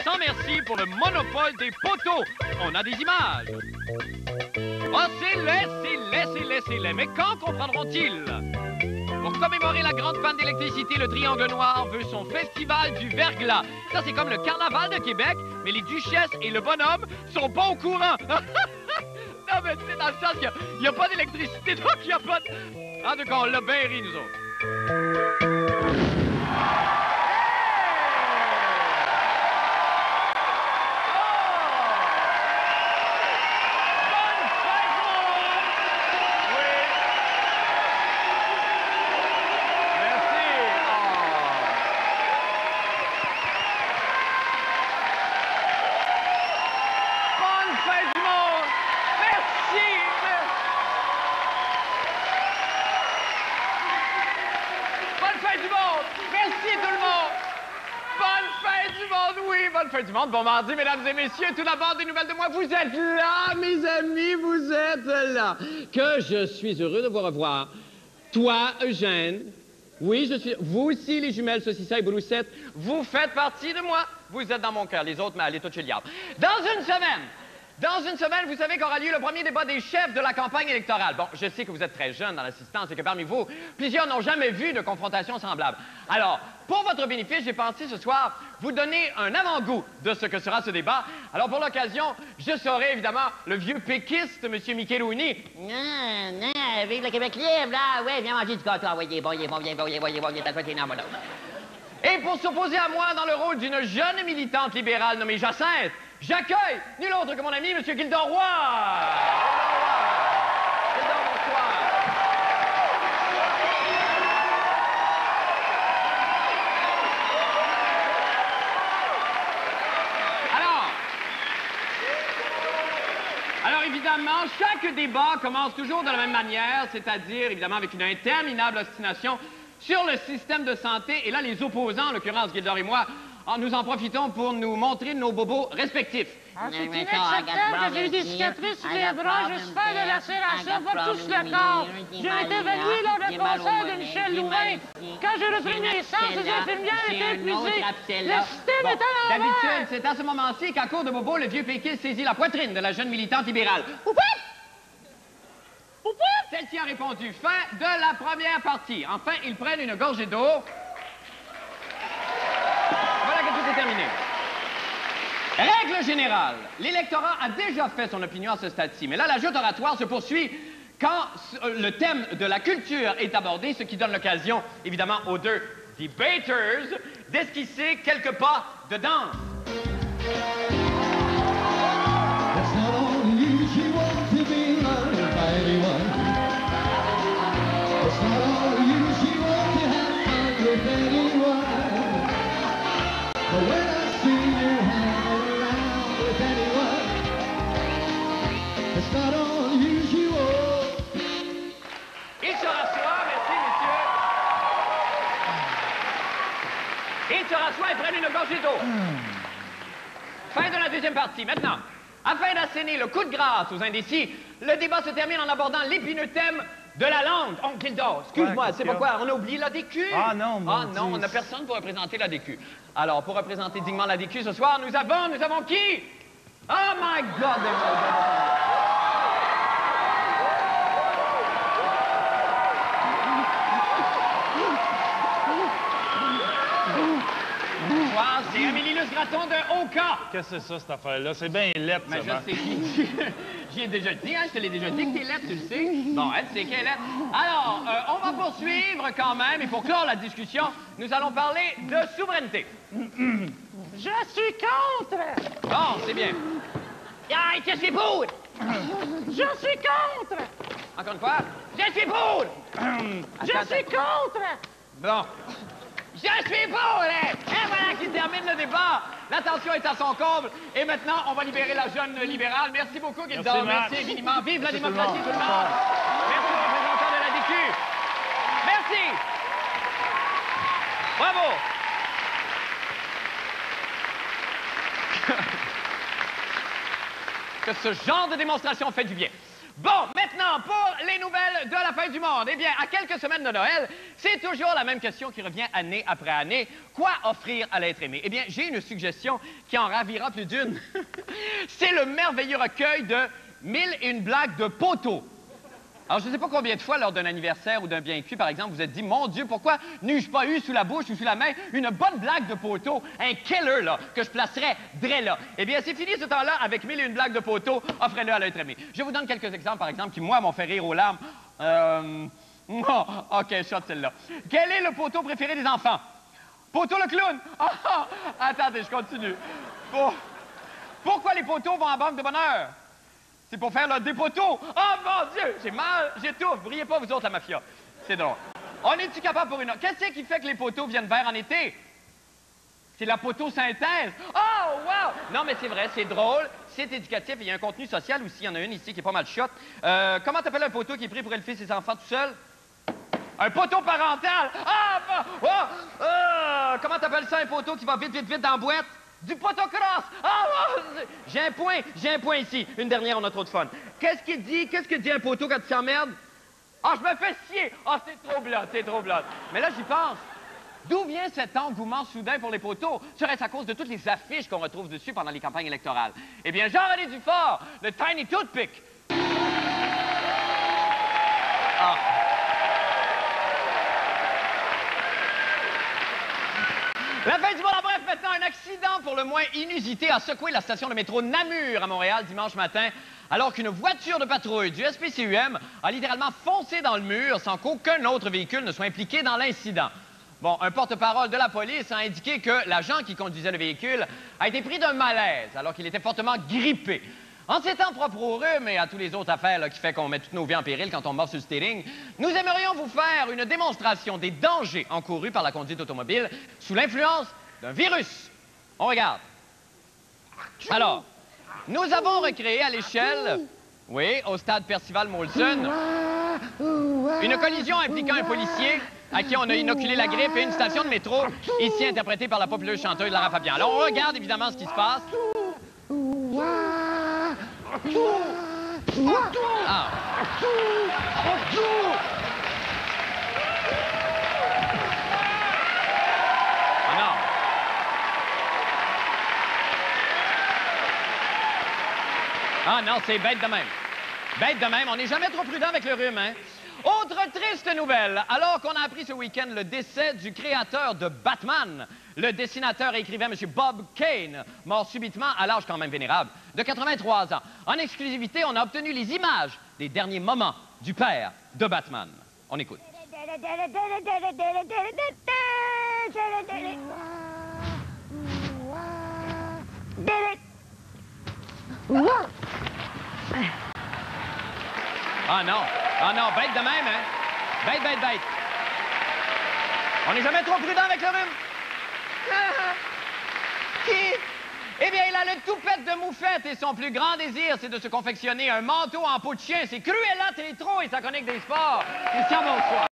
Sans merci pour le monopole des poteaux. On a des images. Oh, c'est laid, c'est laid, c'est laid, c'est laid. Mais quand comprendront-ils? Pour commémorer la grande panne d'électricité, le Triangle Noir veut son festival du verglas. Ça, c'est comme le carnaval de Québec, mais les duchesses et le bonhomme sont pas au courant. Non, mais c'est dans le sens qu'il n'y a pas d'électricité, donc il n'y a pas de... En tout cas, on l'a bien ri, nous autres. Bonne fin du monde, bon mardi, mesdames et messieurs. Tout d'abord, des nouvelles de moi. Vous êtes là, mes amis, vous êtes là. Que je suis heureux de vous revoir. Toi, Eugène, oui, je suis... Vous aussi, les jumelles Saucissa et Broussette, vous faites partie de moi. Vous êtes dans mon cœur, les autres, mais allez, tout chez le diable. Dans une semaine, vous savez qu'aura lieu le premier débat des chefs de la campagne électorale. Bon, je sais que vous êtes très jeunes dans l'assistance et que parmi vous, plusieurs n'ont jamais vu de confrontation semblable. Alors, pour votre bénéfice, j'ai pensé ce soir vous donner un avant-goût de ce que sera ce débat. Alors, pour l'occasion, je serai évidemment le vieux péquiste, M. Micheloni. Non, vive le Québec libre, là. Ouais, viens manger du gâteau. Ah, ouais, il est bon, il est bon, viens, t'as toi, t'es dans mon dos. Et pour s'opposer à moi dans le rôle d'une jeune militante libérale nommée Jacinthe, j'accueille nul autre que mon ami, M. Gildor Roy. Gildor, bonsoir. Alors, évidemment, chaque débat commence toujours de la même manière, c'est-à-dire, évidemment, avec une interminable obstination sur le système de santé. Et là, les opposants, en l'occurrence Gildor et moi, nous en profitons pour nous montrer nos bobos respectifs. Ah, c'est inacceptable que j'ai eu des cicatrices sur les bras, j'espère de la lacération pour tous le corps. J'ai été évalué lors du concert de Michel Louvain. Quand j'ai repris mes sens, les infirmières étaient épuisées. Le système est à l'envers. D'habitude, c'est à ce moment-ci qu'à court de bobo, le vieux péquiste saisit la poitrine de la jeune militante libérale. Celle-ci a répondu. Fin de la première partie. Enfin, ils prennent une gorgée d'eau. Voilà que tout est terminé. Règle générale, l'électorat a déjà fait son opinion à ce stade-ci, mais là, la joute oratoire se poursuit quand le thème de la culture est abordé, ce qui donne l'occasion, évidemment, aux deux debaters d'esquisser quelques pas de danse. Ils se rassoient et prennent une gorgée d'eau. Fin de la deuxième partie. Maintenant, afin d'asséner le coup de grâce aux indécis, le débat se termine en abordant l'épineux thème de la langue. Oh, Gildor, excuse-moi, c'est pourquoi on a oublié l'ADQ. Ah non, on n'a personne pour représenter l'ADQ. Alors, pour représenter dignement l'ADQ ce soir, nous avons qui? Oh my God! C'est Amélie Luce Gratton de Oka. Qu'est-ce que c'est ça, cette affaire-là? C'est bien lettre, ça. Mais je sais qui. J'y ai déjà dit, hein? Je te l'ai déjà dit que t'es lettre, tu le sais. Bon, elle sait qu'elle est lettre. Alors, on va poursuivre quand même, et pour clore la discussion, nous allons parler de souveraineté. Je suis contre. Bon, c'est bien. Ah, je suis pour. Je suis contre. Encore une fois. Je suis pour. Je suis contre. Bon. Je suis pour, hein? Et voilà qui termine le débat. L'attention est à son comble. Et maintenant, on va libérer la jeune libérale. Merci beaucoup, Gildor. Merci infiniment. Vive la démocratie, tout le monde. Merci aux représentants de l'ADQ. Merci. Bravo. Que ce genre de démonstration fait du bien. Bon, maintenant, pour les nouvelles de la fin du monde. Eh bien, à quelques semaines de Noël, c'est toujours la même question qui revient année après année. Quoi offrir à l'être aimé? Eh bien, j'ai une suggestion qui en ravira plus d'une. C'est le merveilleux recueil de 1001 blagues de poteau. Alors, je ne sais pas combien de fois, lors d'un anniversaire ou d'un bien cuit, par exemple, vous êtes dit, mon Dieu, pourquoi n'ai-je pas eu sous la bouche ou sous la main une bonne blague de poteau, un killer, là, que je placerais dre là? Eh bien, c'est fini ce temps-là avec 1001 blagues de poteau, offrez-le à l'être aimé. Je vous donne quelques exemples, par exemple, qui, moi, m'ont fait rire aux larmes. Oh, OK, shot celle-là. Quel est le poteau préféré des enfants? Poteau le clown! Attendez, je continue. Pourquoi les poteaux vont en banque de bonheur? C'est pour faire le dépoteau. Oh, mon Dieu! J'ai mal, j'étouffe. Brillez pas, vous autres, la mafia. C'est drôle. On est-tu capable pour une autre? Qu'est-ce qui fait que les poteaux viennent verts en été? C'est la potosynthèse. Oh, wow! Non, mais c'est vrai, c'est drôle, c'est éducatif et il y a un contenu social aussi. Il y en a une ici qui est pas mal shot. Comment t'appelles un poteau qui est pris pour élever ses enfants tout seul? Un poteau parental! Comment t'appelles ça, un poteau qui va vite, vite, vite dans la boîte? Du potocross! J'ai un point ici. Une dernière, on a trop de fun. Qu'est-ce qu'il dit un poteau quand tu s'emmerdes? Je me fais scier! C'est trop blanc, c'est trop blanc. Mais là, j'y pense. D'où vient cet engouement soudain pour les poteaux? Serait-ce à cause de toutes les affiches qu'on retrouve dessus pendant les campagnes électorales? Eh bien, Jean-René Dufort, le Tiny Toothpick. La fin du monde en bref, maintenant, un accident pour le moins inusité a secoué la station de métro Namur à Montréal dimanche matin, alors qu'une voiture de patrouille du SPCUM a littéralement foncé dans le mur sans qu'aucun autre véhicule ne soit impliqué dans l'incident. Bon, un porte-parole de la police a indiqué que l'agent qui conduisait le véhicule a été pris d'un malaise alors qu'il était fortement grippé. En ces temps propres au rhume et à tous les autres affaires là, qui fait qu'on met toutes nos vies en péril quand on mord sur le steering, nous aimerions vous faire une démonstration des dangers encourus par la conduite automobile sous l'influence d'un virus. On regarde. Alors, nous avons recréé à l'échelle, oui, au stade Percival Molson, une collision impliquant un policier à qui on a inoculé la grippe et une station de métro, ici interprétée par la populeuse chanteuse Lara Fabian. Alors, on regarde évidemment ce qui se passe. Non, c'est bête de même. Bête de même, on n'est jamais trop prudent avec le rhume, hein? Autre triste nouvelle, alors qu'on a appris ce week-end le décès du créateur de Batman, le dessinateur et écrivain M. Bob Kane, mort subitement à l'âge quand même vénérable, de 83 ans. En exclusivité, on a obtenu les images des derniers moments du père de Batman. On écoute. Non, bête de même, hein? Bête. On n'est jamais trop prudent avec le rhume. Eh bien, il a le toupette de moufette et son plus grand désir, c'est de se confectionner un manteau en peau de chien. C'est Cruella Tétro et sa chronique des sports. Christian, bonsoir.